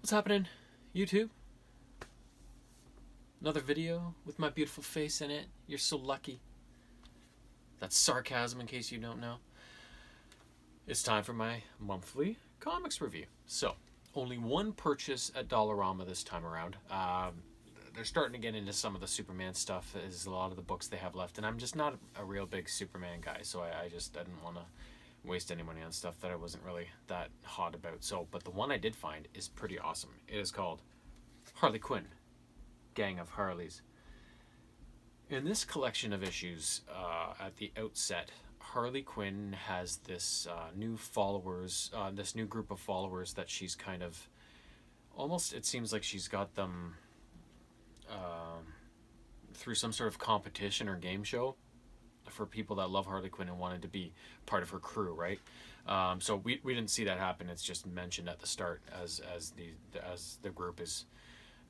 What's happening, YouTube? Another video with my beautiful face in it. You're so lucky. That's sarcasm in case you don't know. It's time for my monthly comics review. So, only one purchase at Dollarama this time around. They're starting to get into some of the Superman stuff, is a lot of the books they have left, and I'm just not a real big Superman guy, so I didn't want to waste any money on stuff that I wasn't really that hot about. So, but the one I did find is pretty awesome. It is called Harley Quinn, Gang of Harleys. In this collection of issues, at the outset, Harley Quinn has this new followers, this new group of followers that she's kind of, almost it seems like she's got them through some sort of competition or game show for people that love Harley Quinn and wanted to be part of her crew, right? So we didn't see that happen. It's just mentioned at the start as the group is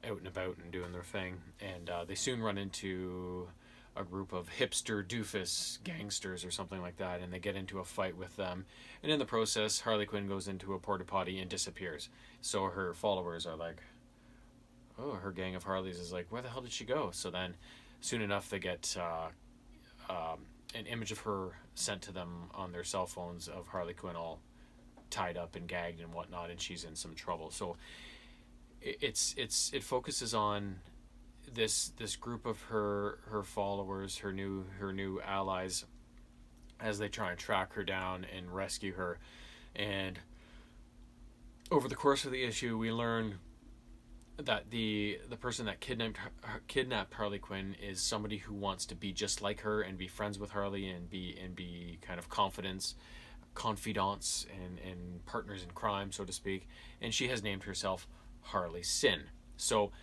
out and about and doing their thing, and they soon run into a group of hipster doofus gangsters or something like that, and they get into a fight with them, and in the process Harley Quinn goes into a porta potty and disappears. So her followers are like, oh, her gang of Harleys is like, where the hell did she go? So then soon enough they get an image of her sent to them on their cell phones of Harley Quinn all tied up and gagged and whatnot, and she's in some trouble. So it focuses on this group of her followers, her new allies, as they try and track her down and rescue her. And over the course of the issue, we learn that the person that kidnapped Harley Quinn is somebody who wants to be just like her and be friends with Harley and be kind of confidants and partners in crime, so to speak. And she has named herself Harley Sin. So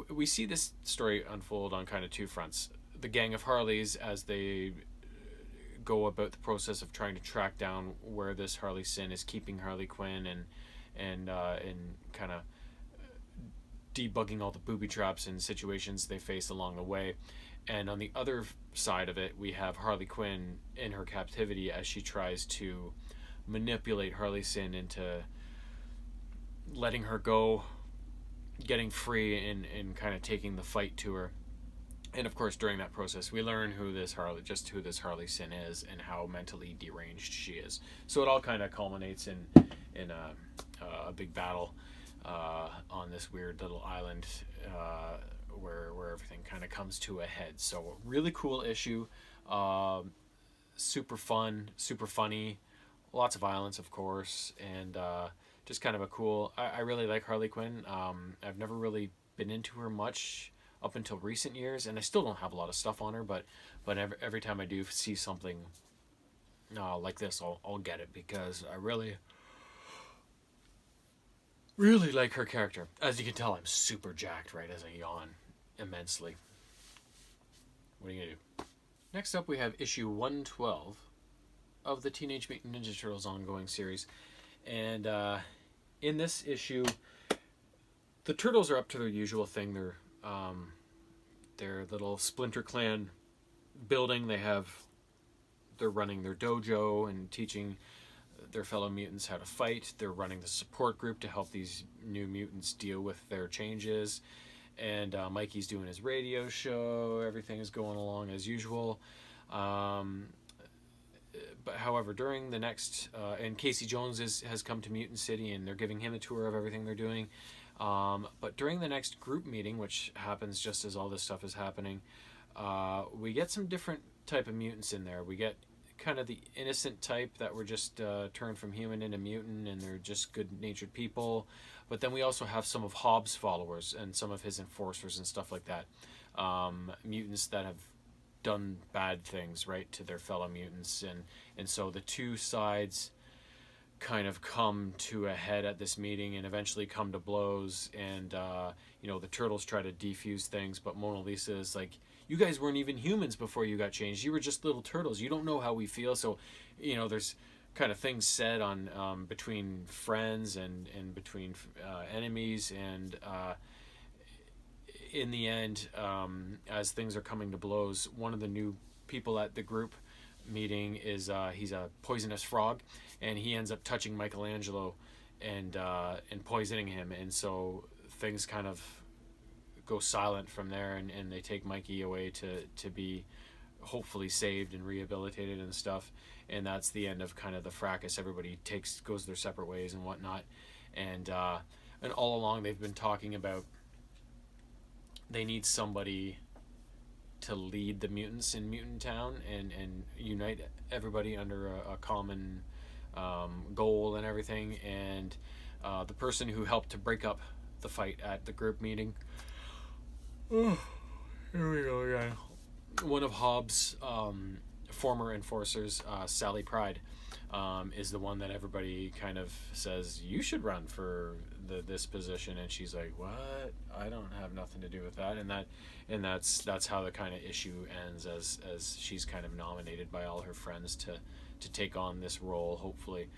we see this story unfold on kind of two fronts. The gang of Harleys, as they go about the process of trying to track down where this Harley Sin is keeping Harley Quinn, and kind of debugging all the booby traps and situations they face along the way. And on the other side of it, we have Harley Quinn in her captivity as she tries to manipulate Harley Sin into letting her go, getting free, and kind of taking the fight to her. And of course, during that process, we learn who this Harley Sin is and how mentally deranged she is. So it all kind of culminates in a big battle on this weird little island where everything kind of comes to a head. So really cool issue, super fun, super funny, lots of violence, of course, and just kind of a cool. I really like Harley Quinn. I've never really been into her much up until recent years, and I still don't have a lot of stuff on her, but every time I do see something like this, I'll get it, because I really like her character. As you can tell, I'm super jacked, right, as I yawn immensely. What are you gonna do? Next up, we have issue 112 of the Teenage Mutant Ninja Turtles ongoing series, and in this issue, the Turtles are up to their usual thing. Their little Splinter Clan building. They're running their dojo and teaching their fellow mutants how to fight. They're running the support group to help these new mutants deal with their changes. And Mikey's doing his radio show. Everything is going along as usual. But however, during the next, and Casey Jones has come to Mutant City, and they're giving him a tour of everything they're doing. But during the next group meeting, which happens just as all this stuff is happening, we get some different type of mutants in there. We get kind of the innocent type that were just turned from human into mutant, and they're just good-natured people. But then we also have some of Hobbs' followers and some of his enforcers and stuff like that. Mutants that have done bad things, right, to their fellow mutants. And so the two sides kind of come to a head at this meeting and eventually come to blows. And, the Turtles try to defuse things, but Mona Lisa is like, you guys weren't even humans before you got changed. You were just little turtles. You don't know how we feel. So, there's kind of things said on between friends and between enemies. And in the end, as things are coming to blows, one of the new people at the group meeting is he's a poisonous frog, and he ends up touching Michelangelo and poisoning him, and so things kind of go silent from there, and they take Mikey away to be hopefully saved and rehabilitated and stuff, and that's the end of kind of the fracas. Everybody goes their separate ways and whatnot, and all along they've been talking about they need somebody to lead the mutants in Mutant Town and unite everybody under a common goal and everything. And the person who helped to break up the fight at the group meeting, here we go again, one of Hobbs' former enforcers, Sally Pride, is the one that everybody kind of says, you should run for this position, and she's like, what? I don't have nothing to do with that. And that's how the kind of issue ends, as she's kind of nominated by all her friends to take on this role, hopefully,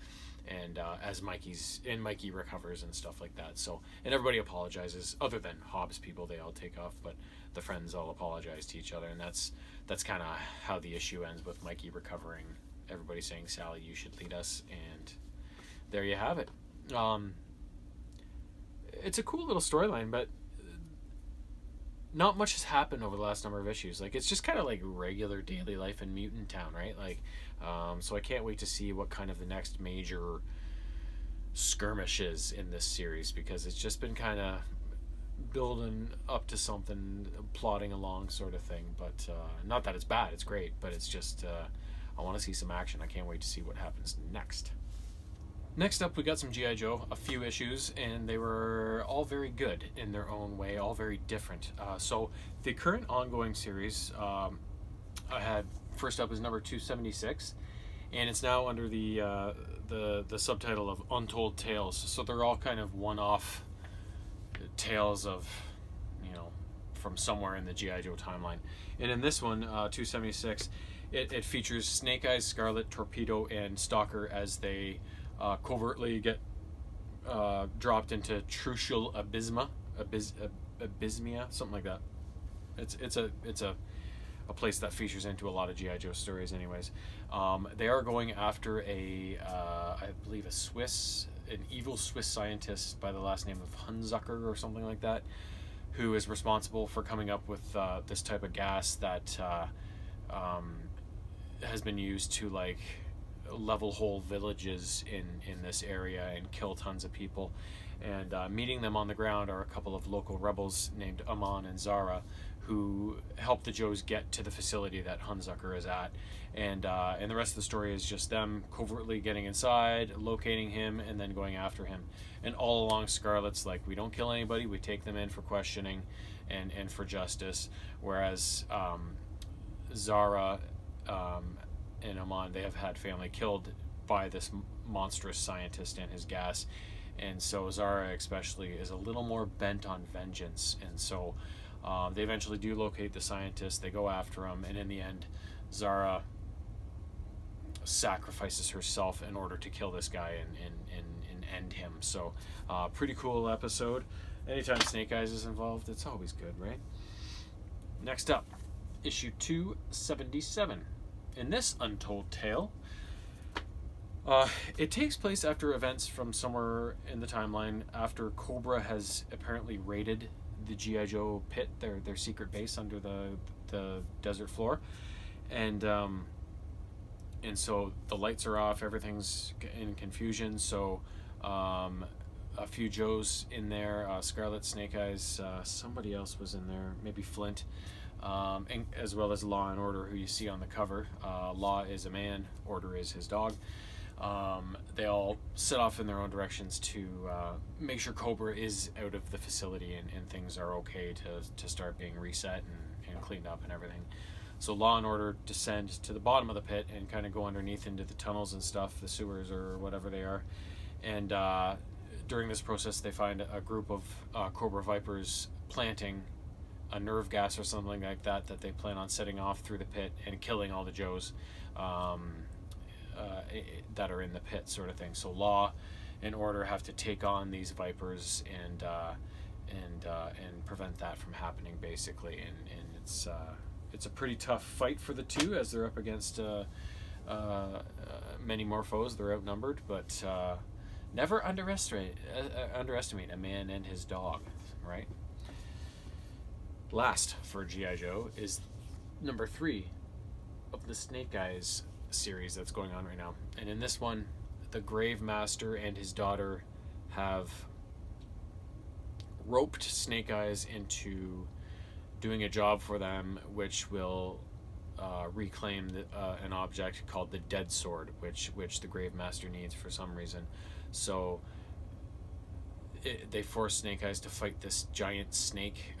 and as Mikey recovers and stuff like that. So, and everybody apologizes, other than Hobbs people, they all take off, but the friends all apologize to each other, and that's kind of how the issue ends, with Mikey recovering, everybody saying, Sally, you should lead us, and there you have it. It's a cool little storyline, but not much has happened over the last number of issues. Like, it's just kind of like regular daily life in Mutant Town, right? Like, so I can't wait to see what kind of the next major skirmish is in this series, because it's just been kind of building up to something, plodding along sort of thing. But not that it's bad, it's great, but it's just I want to see some action. I can't wait to see what happens next. Next up, we got some G.I. Joe, a few issues, and they were all very good in their own way, all very different. So the current ongoing series, I had first up is number 276, and it's now under the subtitle of Untold Tales. So they're all kind of one-off tales of, from somewhere in the G.I. Joe timeline. And in this one, 276, it features Snake Eyes, Scarlet, Torpedo, and Stalker as they covertly get dropped into Trucial Abysmia, something like that. It's a place that features into a lot of G.I. Joe stories anyways. They are going after I believe an evil Swiss scientist by the last name of Hunzucker or something like that, who is responsible for coming up with this type of gas that has been used to like level whole villages in this area and kill tons of people. And meeting them on the ground are a couple of local rebels named Amon and Zara, who help the Joes get to the facility that Hunzucker is at. And the rest of the story is just them covertly getting inside, locating him, and then going after him. And all along, Scarlet's like, we don't kill anybody, we take them in for questioning and for justice. Whereas Zara and Amon, they have had family killed by this monstrous scientist and his gas. And so Zara especially is a little more bent on vengeance. And so they eventually do locate the scientist, they go after him, and in the end, Zara sacrifices herself in order to kill this guy and end him. So pretty cool episode. Anytime Snake Eyes is involved, it's always good, right? Next up, issue 277. In this Untold Tale, it takes place after events from somewhere in the timeline, after Cobra has apparently raided the G.I. Joe pit, their secret base under the desert floor, and so the lights are off, everything's in confusion. So a few Joes in there, Scarlet, Snake Eyes, somebody else was in there, maybe Flint, and as well as Law and Order, who you see on the cover. Law is a man, Order is his dog. They all set off in their own directions to make sure Cobra is out of the facility and things are okay to start being reset and cleaned up and everything. So Law and Order descend to the bottom of the pit and kind of go underneath into the tunnels and stuff, the sewers or whatever they are. And during this process, they find a group of Cobra Vipers planting a nerve gas or something like that they plan on setting off through the pit and killing all the Joes that are in the pit, sort of thing. So Law and Order have to take on these Vipers and prevent that from happening, basically. And it's a pretty tough fight for the two, as they're up against many more foes. They're outnumbered, but Never underestimate a man and his dog, right? Last for G.I. Joe is number 3 of the Snake Eyes series that's going on right now. And in this one, the Grave Master and his daughter have roped Snake Eyes into doing a job for them, which will reclaim an object called the Dead Sword, which the Grave Master needs for some reason. So they force Snake Eyes to fight this giant snake.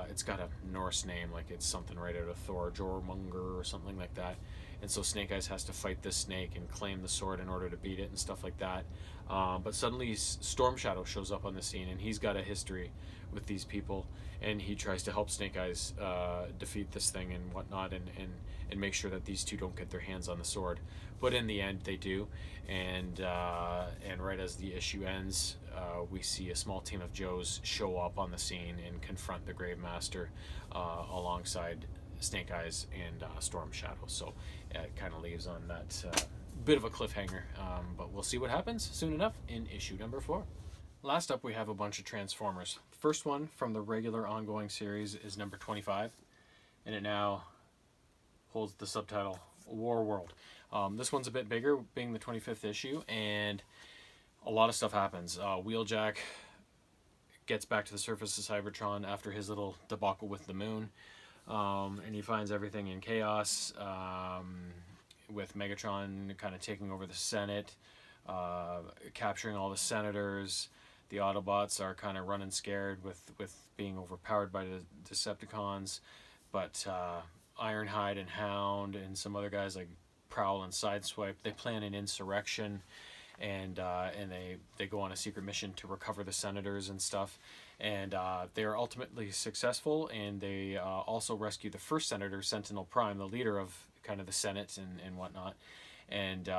It's got a Norse name, like it's something right out of Thor, Jormungandr or something like that. And so Snake Eyes has to fight this snake and claim the sword in order to beat it and stuff like that. But suddenly Storm Shadow shows up on the scene, and he's got a history with these people, and he tries to help Snake Eyes defeat this thing and whatnot, and make sure that these two don't get their hands on the sword. But in the end, they do, and right as the issue ends, we see a small team of Joes show up on the scene and confront the Grave Master alongside Snake Eyes and Storm Shadow. So it kind of leaves on that bit of a cliffhanger, but we'll see what happens soon enough in issue number 4. Last up, we have a bunch of Transformers. First one from the regular ongoing series is number 25, and it now holds the subtitle War World. This one's a bit bigger, being the 25th issue, and a lot of stuff happens. Wheeljack gets back to the surface of Cybertron after his little debacle with the moon, and he finds everything in chaos, with Megatron kind of taking over the Senate, capturing all the senators. The Autobots are kind of running scared with being overpowered by the Decepticons, but Ironhide and Hound and some other guys like Prowl and Sideswipe, they plan an insurrection, and they go on a secret mission to recover the senators and stuff, and they are ultimately successful, and they also rescue the first senator, Sentinel Prime, the leader of kind of the Senate and whatnot, and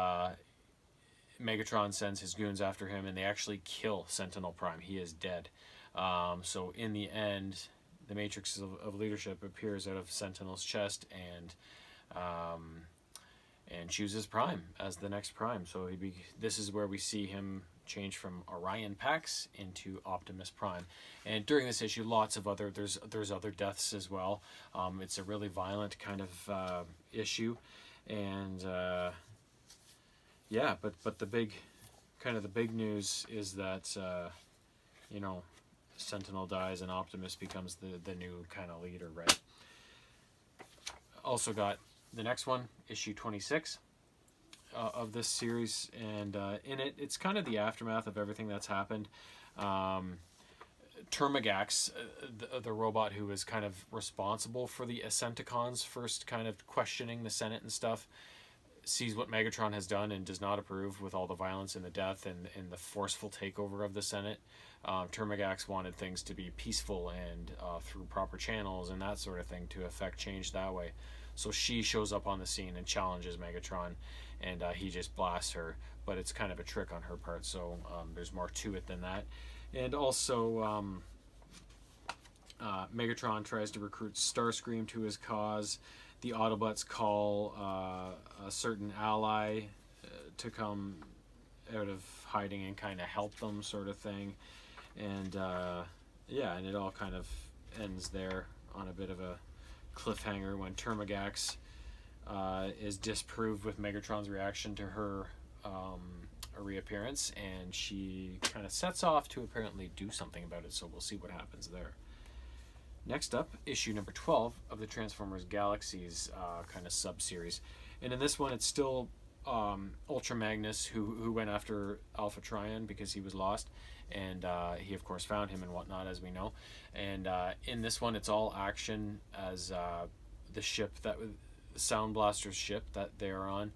Megatron sends his goons after him, and they actually kill Sentinel Prime. He is dead. So in the end, the Matrix of Leadership appears out of Sentinel's chest and chooses Prime as the next Prime. So this is where we see him change from Orion Pax into Optimus Prime. And during this issue, lots of there's other deaths as well. It's a really violent kind of issue, and yeah, but the big news is that Sentinel dies and Optimus becomes the new kind of leader, right? Also got the next one, issue 26 of this series, and in it's kind of the aftermath of everything that's happened. Termagax, the robot who is kind of responsible for the Ascenticons first kind of questioning the Senate and stuff, sees what Megatron has done and does not approve with all the violence and the death and the forceful takeover of the Senate. Termagax wanted things to be peaceful and through proper channels and that sort of thing to affect change that way. So she shows up on the scene and challenges Megatron, and he just blasts her, but it's kind of a trick on her part, so there's more to it than that. And also Megatron tries to recruit Starscream to his cause. The Autobots call a certain ally to come out of hiding and kind of help them, sort of thing. And yeah, and it all kind of ends there on a bit of a cliffhanger when Termagax is disproved with Megatron's reaction to her reappearance, and she kind of sets off to apparently do something about it, so we'll see what happens there. Next up, issue number 12 of the Transformers Galaxies kind of sub-series. And in this one, it's still Ultra Magnus who went after Alpha Trion because he was lost. And he, of course, found him and whatnot, as we know. And in this one, it's all action as the ship, Sound Blaster's ship that they are on,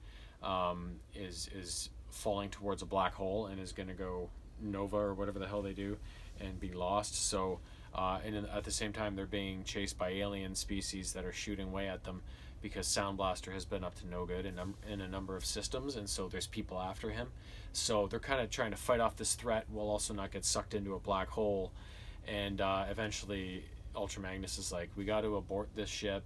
is falling towards a black hole and is going to go Nova or whatever the hell they do and be lost. So... and at the same time, they're being chased by alien species that are shooting away at them because Sound Blaster has been up to no good in a number of systems, and so there's people after him. So they're kind of trying to fight off this threat while also not get sucked into a black hole. And eventually, Ultra Magnus is like, we got to abort this ship,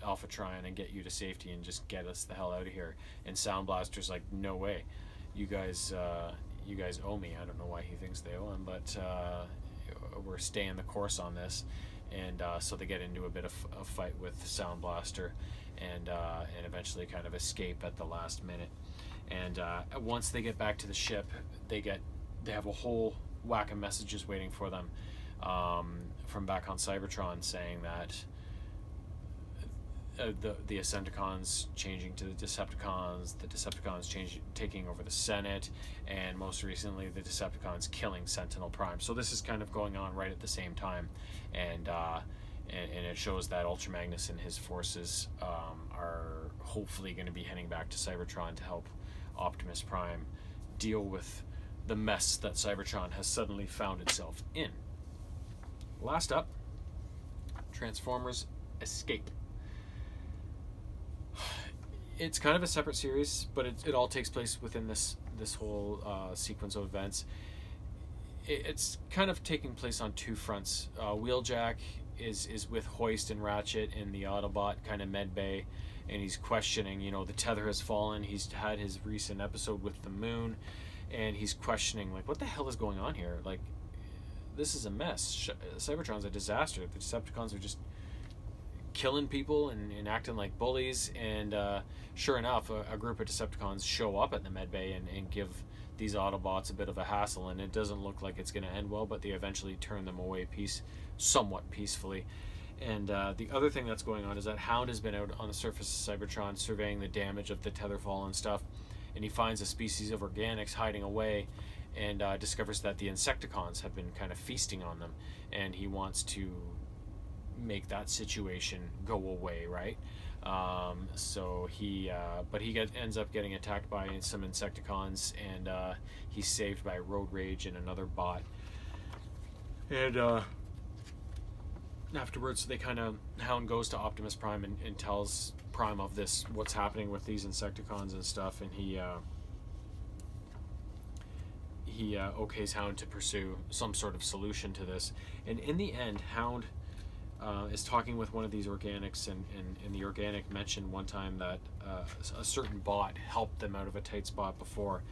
Alpha Trion, and get you to safety and just get us the hell out of here. And Sound Blaster's like, no way. You guys, you guys owe me. I don't know why he thinks they owe him, but we're staying the course on this. And so they get into a bit of a fight with Sound Blaster, and eventually kind of escape at the last minute. And once they get back to the ship, they have a whole whack of messages waiting for them from back on Cybertron, saying that the Ascendicons changing to the Decepticons taking over the Senate, and most recently the Decepticons killing Sentinel Prime. So this is kind of going on right at the same time, and it shows that Ultra Magnus and his forces are hopefully going to be heading back to Cybertron to help Optimus Prime deal with the mess that Cybertron has suddenly found itself in. Last up, Transformers Escape. It's kind of a separate series, but it all takes place within this whole sequence of events. It's kind of taking place on two fronts. Wheeljack is with Hoist and Ratchet in the Autobot kind of med bay, and he's questioning, the tether has fallen. He's had his recent episode with the moon, and he's questioning, like, what the hell is going on here? Like, this is a mess. Cybertron's a disaster. The Decepticons are just killing people and acting like bullies, and sure enough, a group of Decepticons show up at the medbay and give these Autobots a bit of a hassle, and it doesn't look like it's going to end well, but they eventually turn them away somewhat peacefully. And the other thing that's going on is that Hound has been out on the surface of Cybertron surveying the damage of the Tetherfall and stuff, and he finds a species of organics hiding away, and discovers that the Insecticons have been kind of feasting on them, and he wants to make that situation go away, right? So he ends up getting attacked by some Insecticons, and he's saved by Road Rage and another bot. And afterwards, Hound goes to Optimus Prime and tells Prime of what's happening with these Insecticons and stuff, and he okays Hound to pursue some sort of solution to this. And in the end, Hound is talking with one of these organics, and the organic mentioned one time that a certain bot helped them out of a tight spot before,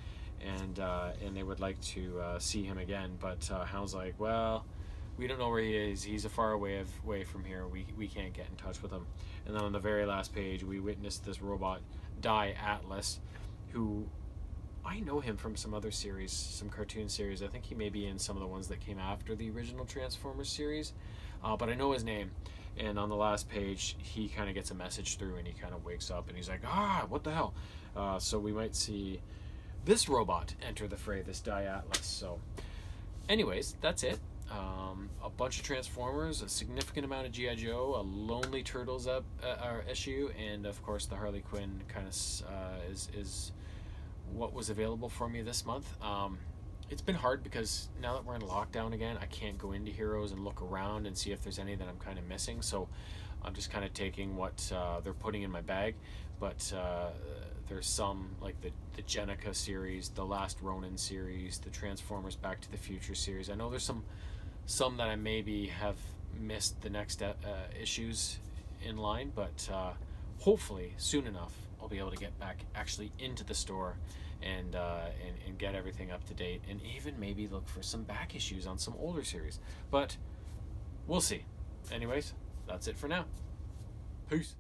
and they would like to see him again. But Hound's like, well, we don't know where he is. He's a far away from here. We can't get in touch with him. And then on the very last page, we witnessed this robot, Die Atlas, who I know him from some other series, some cartoon series. I think he may be in some of the ones that came after the original Transformers series. But I know his name, and on the last page he kind of gets a message through, and he kind of wakes up and he's like, what the hell? So we might see this robot enter the fray, this Die Atlas. So anyways, that's it. A bunch of Transformers, a significant amount of G.I. Joe, a Lonely Turtles issue, and of course the Harley Quinn kind of is what was available for me this month. It's been hard because now that we're in lockdown again, I can't go into Heroes and look around and see if there's any that I'm kind of missing. So I'm just kind of taking what they're putting in my bag. But there's some, like the Jenica series, the Last Ronin series, the Transformers Back to the Future series. I know there's some that I maybe have missed the next issues in line, but hopefully soon enough I'll be able to get back actually into the store and get everything up to date, and even maybe look for some back issues on some older series. But we'll see. Anyways, that's it for now. Peace.